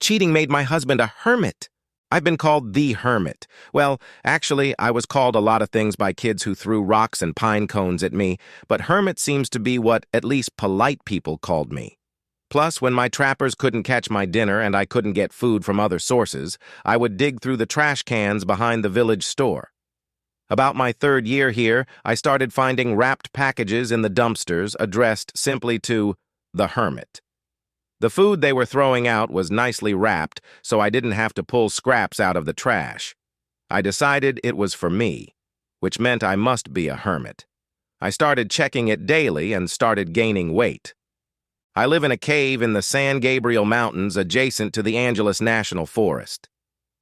Cheating made my husband a hermit. I've been called the hermit. Well, actually, I was called a lot of things by kids who threw rocks and pine cones at me, but hermit seems to be what at least polite people called me. Plus, when my trappers couldn't catch my dinner and I couldn't get food from other sources, I would dig through the trash cans behind the village store. About my third year here, I started finding wrapped packages in the dumpsters addressed simply to the hermit. The food they were throwing out was nicely wrapped, so I didn't have to pull scraps out of the trash. I decided it was for me, which meant I must be a hermit. I started checking it daily and started gaining weight. I live in a cave in the San Gabriel Mountains adjacent to the Angeles National Forest.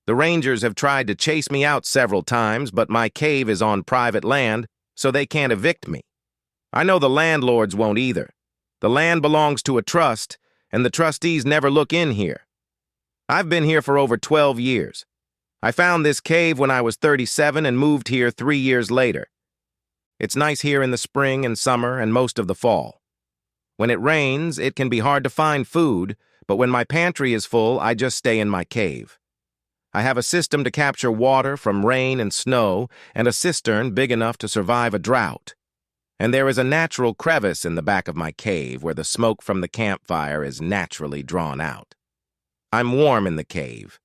The rangers have tried to chase me out several times, but my cave is on private land, so they can't evict me. I know the landlords won't either. The land belongs to a trust, and the trustees never look in here. I've been here for over 12 years. I found this cave when I was 37 and moved here 3 years later. It's nice here in the spring and summer and most of the fall. When it rains, it can be hard to find food, but when my pantry is full, I just stay in my cave. I have a system to capture water from rain and snow and a cistern big enough to survive a drought. And there is a natural crevice in the back of my cave where the smoke from the campfire is naturally drawn out. I'm warm in the cave,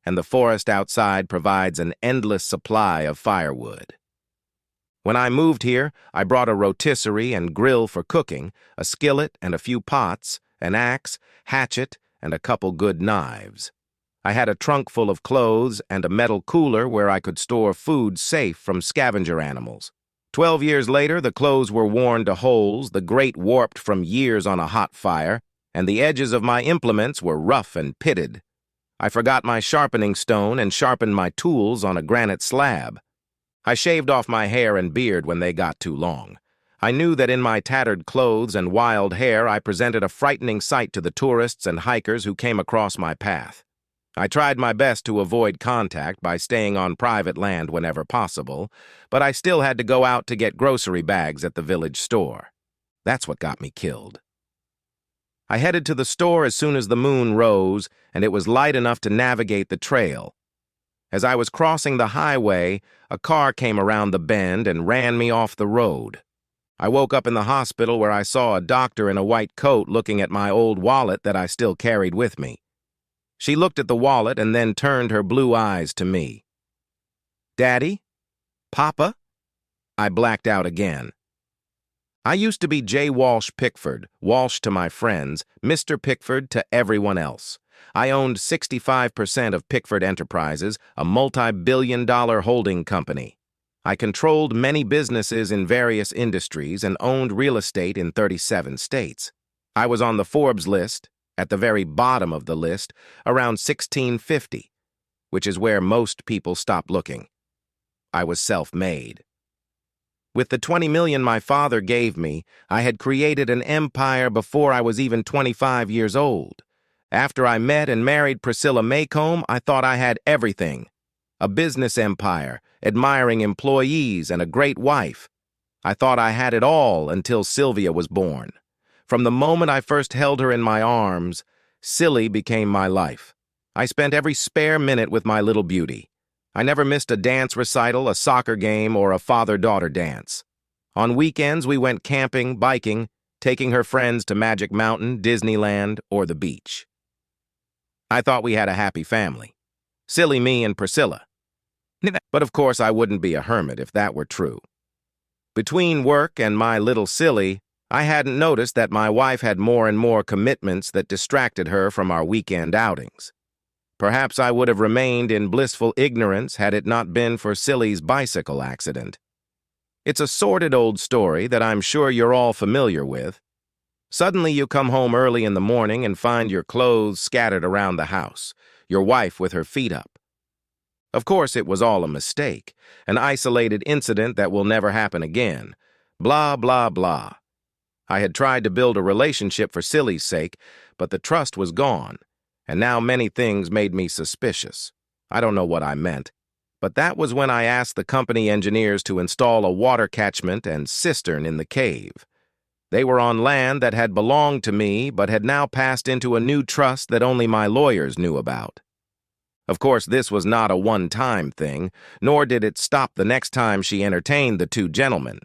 and the forest outside provides an endless supply of firewood. When I moved here, I brought a rotisserie and grill for cooking, a skillet and a few pots, an axe, hatchet, and a couple good knives. I had a trunk full of clothes and a metal cooler where I could store food safe from scavenger animals. 12 years later, the clothes were worn to holes, the grate warped from years on a hot fire, and the edges of my implements were rough and pitted. I forgot my sharpening stone and sharpened my tools on a granite slab. I shaved off my hair and beard when they got too long. I knew that in my tattered clothes and wild hair I presented a frightening sight to the tourists and hikers who came across my path. I tried my best to avoid contact by staying on private land whenever possible, but I still had to go out to get grocery bags at the village store. That's what got me killed. I headed to the store as soon as the moon rose, and it was light enough to navigate the trail. As I was crossing the highway, a car came around the bend and ran me off the road. I woke up in the hospital where I saw a doctor in a white coat looking at my old wallet that I still carried with me. She looked at the wallet and then turned her blue eyes to me. "Daddy? Papa?" I blacked out again. I used to be J. Walsh Pickford, Walsh to my friends, Mr. Pickford to everyone else. I owned 65% of Pickford Enterprises, a multi-billion-dollar holding company. I controlled many businesses in various industries and owned real estate in 37 states. I was on the Forbes list, at the very bottom of the list, around 1650, which is where most people stop looking. I was self-made. With the $20 million my father gave me, I had created an empire before I was even 25 years old. After I met and married Priscilla Maycomb, I thought I had everything. A business empire, admiring employees, and a great wife. I thought I had it all until Sylvia was born. From the moment I first held her in my arms, Silly became my life. I spent every spare minute with my little beauty. I never missed a dance recital, a soccer game, or a father-daughter dance. On weekends, we went camping, biking, taking her friends to Magic Mountain, Disneyland, or the beach. I thought we had a happy family. Silly me and Priscilla. But of course I wouldn't be a hermit if that were true. Between work and my little Silly, I hadn't noticed that my wife had more and more commitments that distracted her from our weekend outings. Perhaps I would have remained in blissful ignorance had it not been for Silly's bicycle accident. It's a sordid old story that I'm sure you're all familiar with. Suddenly you come home early in the morning and find your clothes scattered around the house, your wife with her feet up. Of course, it was all a mistake, an isolated incident that will never happen again. Blah, blah, blah. I had tried to build a relationship for Silly's sake, but the trust was gone, and now many things made me suspicious. I don't know what I meant, but that was when I asked the company engineers to install a water catchment and cistern in the cave. They were on land that had belonged to me but had now passed into a new trust that only my lawyers knew about. Of course, this was not a one-time thing, nor did it stop the next time she entertained the two gentlemen.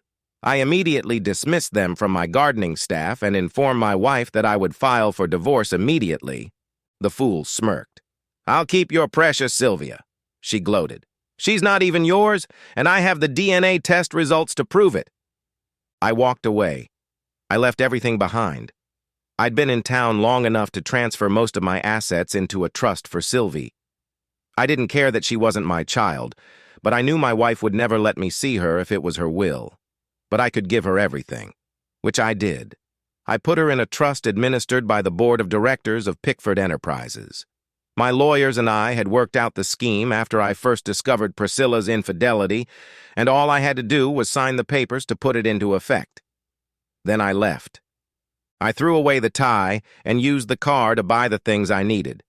I immediately dismissed them from my gardening staff and informed my wife that I would file for divorce immediately. The fool smirked. "I'll keep your precious Sylvia," she gloated. "She's not even yours, and I have the DNA test results to prove it." I walked away. I left everything behind. I'd been in town long enough to transfer most of my assets into a trust for Sylvie. I didn't care that she wasn't my child, but I knew my wife would never let me see her if it was her will. But I could give her everything, which I did. I put her in a trust administered by the board of directors of Pickford Enterprises. My lawyers and I had worked out the scheme after I first discovered Priscilla's infidelity, and all I had to do was sign the papers to put it into effect. Then I left. I threw away the tie and used the car to buy the things I needed.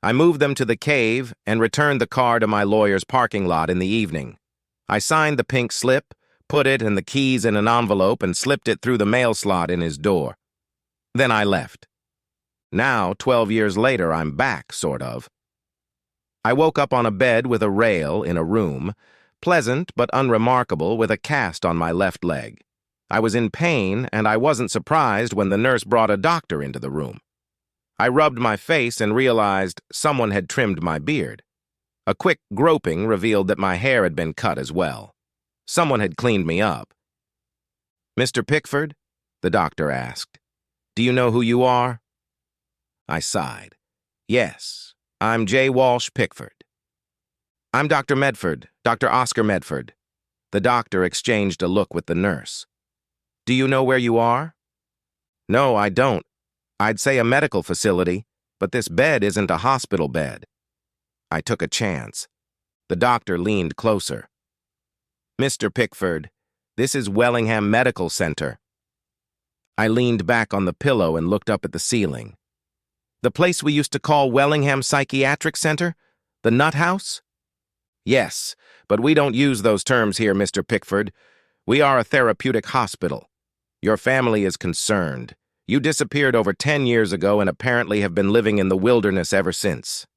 I moved them to the cave and returned the car to my lawyer's parking lot in the evening. I signed the pink slip, put it and the keys in an envelope, and slipped it through the mail slot in his door. Then I left. Now, 12 years later, I'm back, sort of. I woke up on a bed with a rail in a room, pleasant but unremarkable, with a cast on my left leg. I was in pain, and I wasn't surprised when the nurse brought a doctor into the room. I rubbed my face and realized someone had trimmed my beard. A quick groping revealed that my hair had been cut as well. Someone had cleaned me up. "Mr. Pickford?" the doctor asked. "Do you know who you are?" I sighed. "Yes, I'm J. Walsh Pickford." "I'm Dr. Medford, Dr. Oscar Medford." The doctor exchanged a look with the nurse. "Do you know where you are?" "No, I don't. I'd say a medical facility, but this bed isn't a hospital bed." I took a chance. The doctor leaned closer. "Mr. Pickford, this is Wellingham Medical Center." I leaned back on the pillow and looked up at the ceiling. "The place we used to call Wellingham Psychiatric Center? The Nut House?" "Yes, but we don't use those terms here, Mr. Pickford. We are a therapeutic hospital. Your family is concerned. You disappeared over 10 years ago and apparently have been living in the wilderness ever since.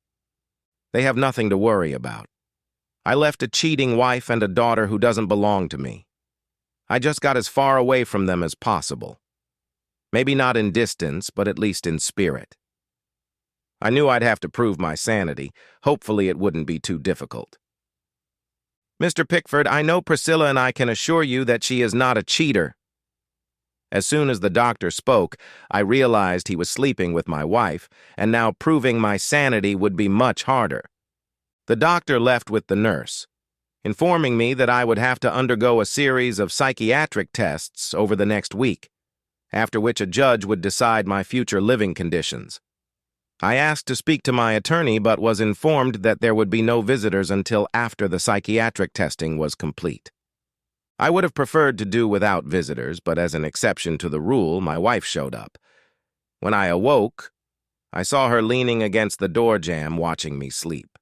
They have nothing to worry about. I left a cheating wife and a daughter who doesn't belong to me. I just got as far away from them as possible. Maybe not in distance, but at least in spirit. I knew I'd have to prove my sanity. Hopefully it wouldn't be too difficult. Mr. Pickford, I know Priscilla and I can assure you that she is not a cheater." As soon as the doctor spoke, I realized he was sleeping with my wife, and now proving my sanity would be much harder. The doctor left with the nurse, informing me that I would have to undergo a series of psychiatric tests over the next week, after which a judge would decide my future living conditions. I asked to speak to my attorney, but was informed that there would be no visitors until after the psychiatric testing was complete. I would have preferred to do without visitors, but as an exception to the rule, my wife showed up. When I awoke, I saw her leaning against the door jamb watching me sleep.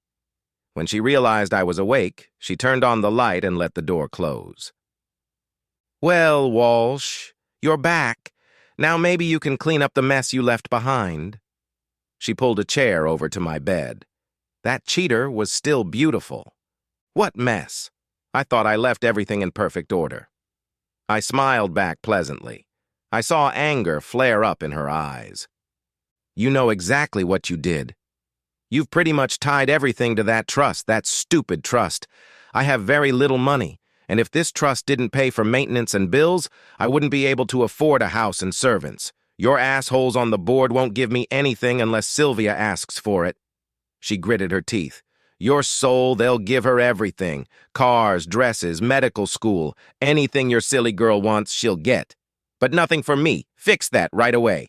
When she realized I was awake, she turned on the light and let the door close. "Well, Walsh, you're back. Now maybe you can clean up the mess you left behind." She pulled a chair over to my bed. That cheater was still beautiful. What mess? I thought I left everything in perfect order. I smiled back pleasantly. I saw anger flare up in her eyes. "You know exactly what you did. You've pretty much tied everything to that trust, that stupid trust. I have very little money, and if this trust didn't pay for maintenance and bills, I wouldn't be able to afford a house and servants. Your assholes on the board won't give me anything unless Sylvia asks for it." She gritted her teeth. "Your soul, they'll give her everything. Cars, dresses, medical school. Anything your silly girl wants, she'll get. But nothing for me. Fix that right away."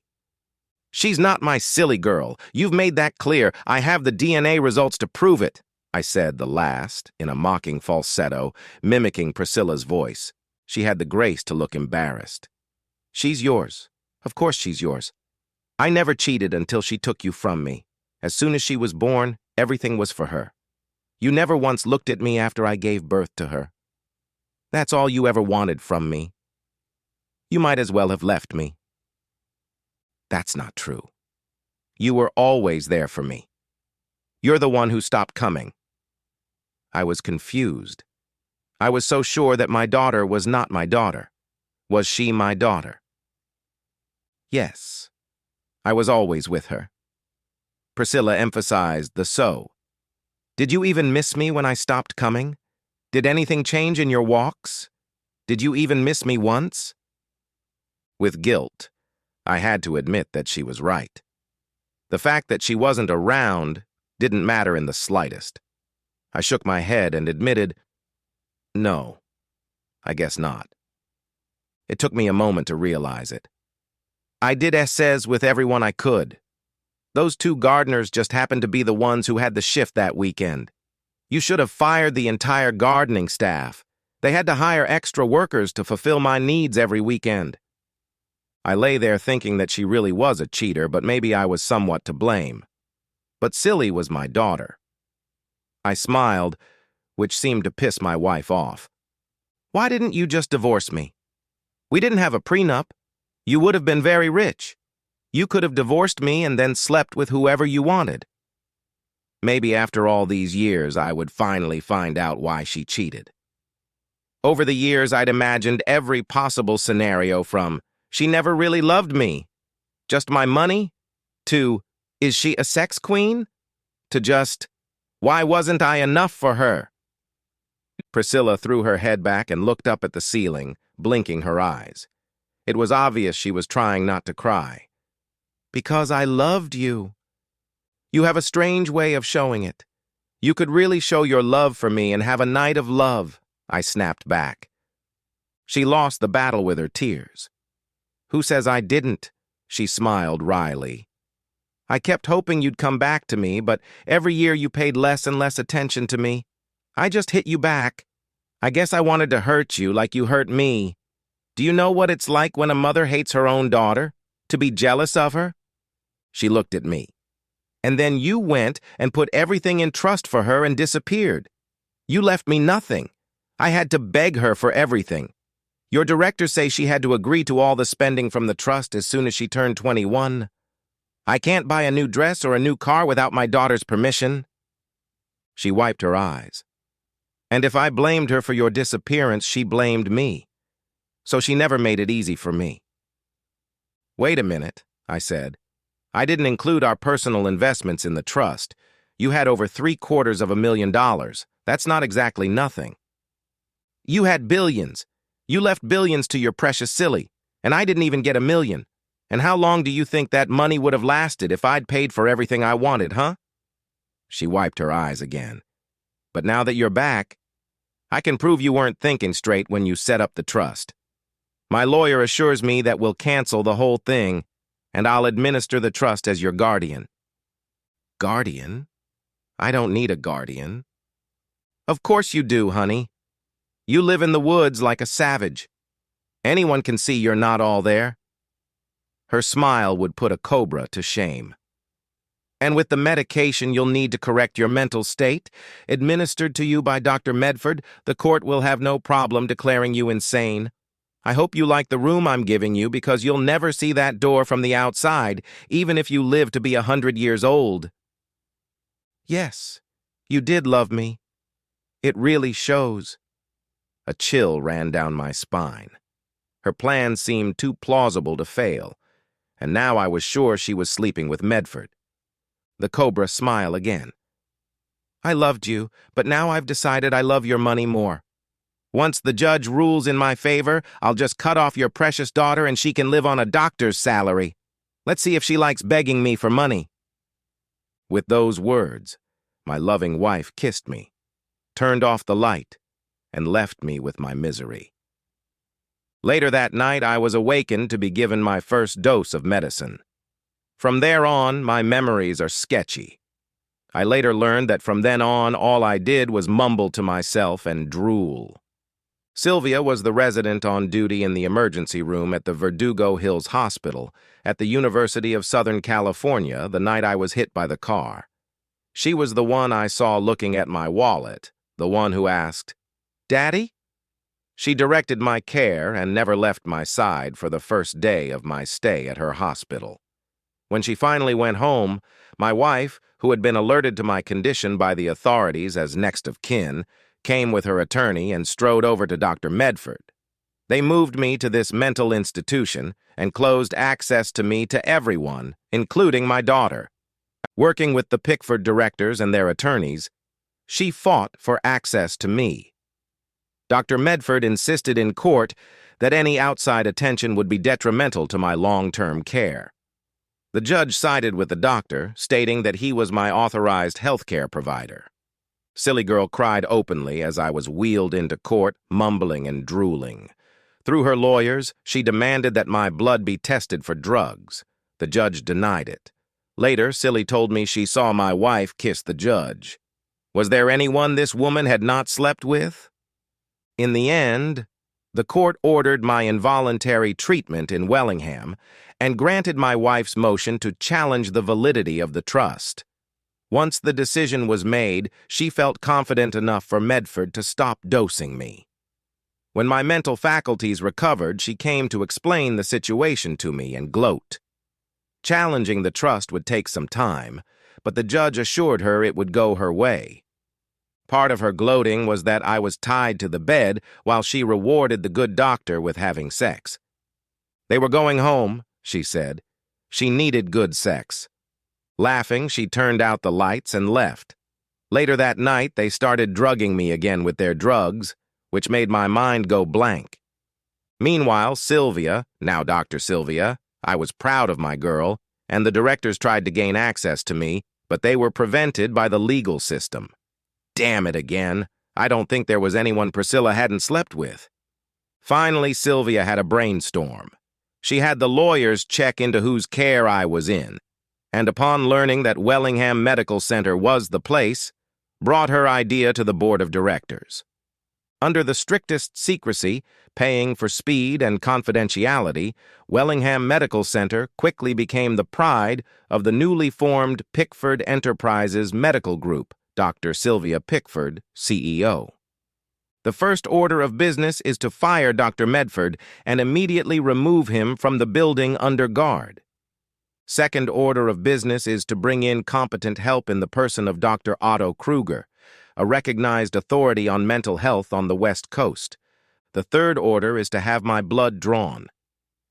"She's not my silly girl. You've made that clear. I have the DNA results to prove it," I said the last, in a mocking falsetto, mimicking Priscilla's voice. She had the grace to look embarrassed. "She's yours. Of course she's yours. I never cheated until she took you from me. As soon as she was born, everything was for her. You never once looked at me after I gave birth to her. That's all you ever wanted from me. You might as well have left me. That's not true. You were always there for me. You're the one who stopped coming. I was confused. I was so sure that my daughter was not my daughter. Was she my daughter? Yes. I was always with her. Priscilla emphasized the so. Did you even miss me when I stopped coming? Did anything change in your walks? Did you even miss me once? With guilt, I had to admit that she was right. The fact that she wasn't around didn't matter in the slightest. I shook my head and admitted, no, I guess not. It took me a moment to realize it. I did essays with everyone I could. Those two gardeners just happened to be the ones who had the shift that weekend. You should have fired the entire gardening staff. They had to hire extra workers to fulfill my needs every weekend. I lay there thinking that she really was a cheater, but maybe I was somewhat to blame. But Silly was my daughter. I smiled, which seemed to piss my wife off. Why didn't you just divorce me? We didn't have a prenup. You would have been very rich. You could have divorced me and then slept with whoever you wanted. Maybe after all these years, I would finally find out why she cheated. Over the years, I'd imagined every possible scenario from, she never really loved me, just my money, to, is she a sex queen, to just, why wasn't I enough for her? Priscilla threw her head back and looked up at the ceiling, blinking her eyes. It was obvious she was trying not to cry. Because I loved you. You have a strange way of showing it. You could really show your love for me and have a night of love, I snapped back. She lost the battle with her tears. Who says I didn't? She smiled wryly. I kept hoping you'd come back to me, but every year you paid less and less attention to me. I just hit you back. I guess I wanted to hurt you like you hurt me. Do you know what it's like when a mother hates her own daughter? To be jealous of her? She looked at me. And then you went and put everything in trust for her and disappeared. You left me nothing. I had to beg her for everything. Your directors say she had to agree to all the spending from the trust as soon as she turned 21. I can't buy a new dress or a new car without my daughter's permission. She wiped her eyes. And if I blamed her for your disappearance, she blamed me. So she never made it easy for me. Wait a minute, I said. I didn't include our personal investments in the trust. You had over $750,000. That's not exactly nothing. You had billions. You left billions to your precious Silly, and I didn't even get $1 million. And how long do you think that money would have lasted if I'd paid for everything I wanted, huh? She wiped her eyes again. But now that you're back, I can prove you weren't thinking straight when you set up the trust. My lawyer assures me that we'll cancel the whole thing, and I'll administer the trust as your guardian. Guardian? I don't need a guardian. Of course you do, honey. You live in the woods like a savage. Anyone can see you're not all there. Her smile would put a cobra to shame. And with the medication you'll need to correct your mental state, administered to you by Dr. Medford, the court will have no problem declaring you insane. I hope you like the room I'm giving you because you'll never see that door from the outside, even if you live to be 100 years old. Yes, you did love me. It really shows. A chill ran down my spine. Her plan seemed too plausible to fail, and now I was sure she was sleeping with Medford. The cobra smiled again. I loved you, but now I've decided I love your money more. Once the judge rules in my favor, I'll just cut off your precious daughter and she can live on a doctor's salary. Let's see if she likes begging me for money. With those words, my loving wife kissed me, turned off the light, and left me with my misery. Later that night, I was awakened to be given my first dose of medicine. From there on, my memories are sketchy. I later learned that from then on, all I did was mumble to myself and drool. Sylvia was the resident on duty in the emergency room at the Verdugo Hills Hospital at the University of Southern California the night I was hit by the car. She was the one I saw looking at my wallet, the one who asked, "Daddy?" She directed my care and never left my side for the first day of my stay at her hospital. When she finally went home, my wife, who had been alerted to my condition by the authorities as next of kin, came with her attorney and strode over to Dr. Medford. They moved me to this mental institution and closed access to me to everyone, including my daughter. Working with the Pickford directors and their attorneys, she fought for access to me. Dr. Medford insisted in court that any outside attention would be detrimental to my long-term care. The judge sided with the doctor, stating that he was my authorized healthcare provider. Silly girl cried openly as I was wheeled into court, mumbling and drooling. Through her lawyers, she demanded that my blood be tested for drugs. The judge denied it. Later, Silly told me she saw my wife kiss the judge. Was there anyone this woman had not slept with? In the end, the court ordered my involuntary treatment in Wellingham and granted my wife's motion to challenge the validity of the trust. Once the decision was made, she felt confident enough for Medford to stop dosing me. When my mental faculties recovered, she came to explain the situation to me and gloat. Challenging the trust would take some time, but the judge assured her it would go her way. Part of her gloating was that I was tied to the bed while she rewarded the good doctor with having sex. They were going home, she said. She needed good sex. Laughing, she turned out the lights and left. Later that night, they started drugging me again with their drugs, which made my mind go blank. Meanwhile, Sylvia, now Dr. Sylvia, I was proud of my girl, and the directors tried to gain access to me, but they were prevented by the legal system. Damn it again. I don't think there was anyone Priscilla hadn't slept with. Finally, Sylvia had a brainstorm. She had the lawyers check into whose care I was in, and upon learning that Wellingham Medical Center was the place, brought her idea to the board of directors. Under the strictest secrecy, paying for speed and confidentiality, Wellingham Medical Center quickly became the pride of the newly formed Pickford Enterprises Medical Group, Dr. Sylvia Pickford, CEO. The first order of business is to fire Dr. Medford and immediately remove him from the building under guard. Second order of business is to bring in competent help in the person of Dr. Otto Kruger, a recognized authority on mental health on the West Coast. The third order is to have my blood drawn.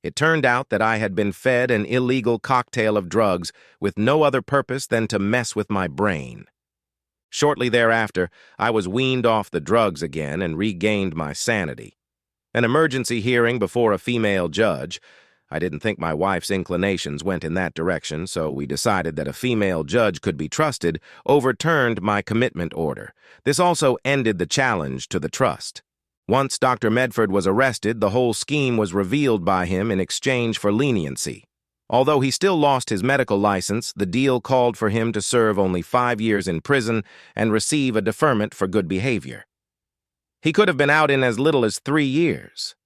It turned out that I had been fed an illegal cocktail of drugs with no other purpose than to mess with my brain. Shortly thereafter, I was weaned off the drugs again and regained my sanity. An emergency hearing before a female judge. I didn't think my wife's inclinations went in that direction, so we decided that a female judge could be trusted, overturned my commitment order. This also ended the challenge to the trust. Once Dr. Medford was arrested, the whole scheme was revealed by him in exchange for leniency. Although he still lost his medical license, the deal called for him to serve only 5 years in prison and receive a deferment for good behavior. He could have been out in as little as 3 years.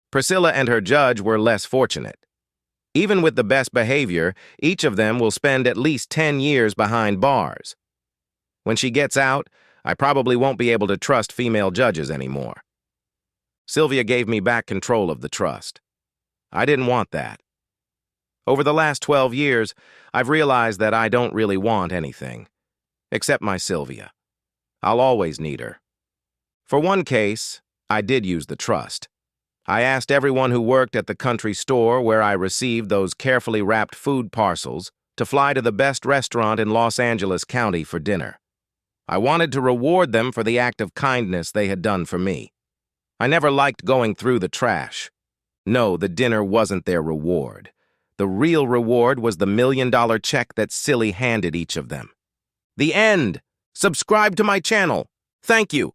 Priscilla and her judge were less fortunate. Even with the best behavior, each of them will spend at least 10 years behind bars. When she gets out, I probably won't be able to trust female judges anymore. Sylvia gave me back control of the trust. I didn't want that. Over the last 12 years, I've realized that I don't really want anything, except my Sylvia. I'll always need her. For one case, I did use the trust. I asked everyone who worked at the country store where I received those carefully wrapped food parcels to fly to the best restaurant in Los Angeles County for dinner. I wanted to reward them for the act of kindness they had done for me. I never liked going through the trash. No, the dinner wasn't their reward. The real reward was the $1 million check that Silly handed each of them. The end! Subscribe to my channel. Thank you.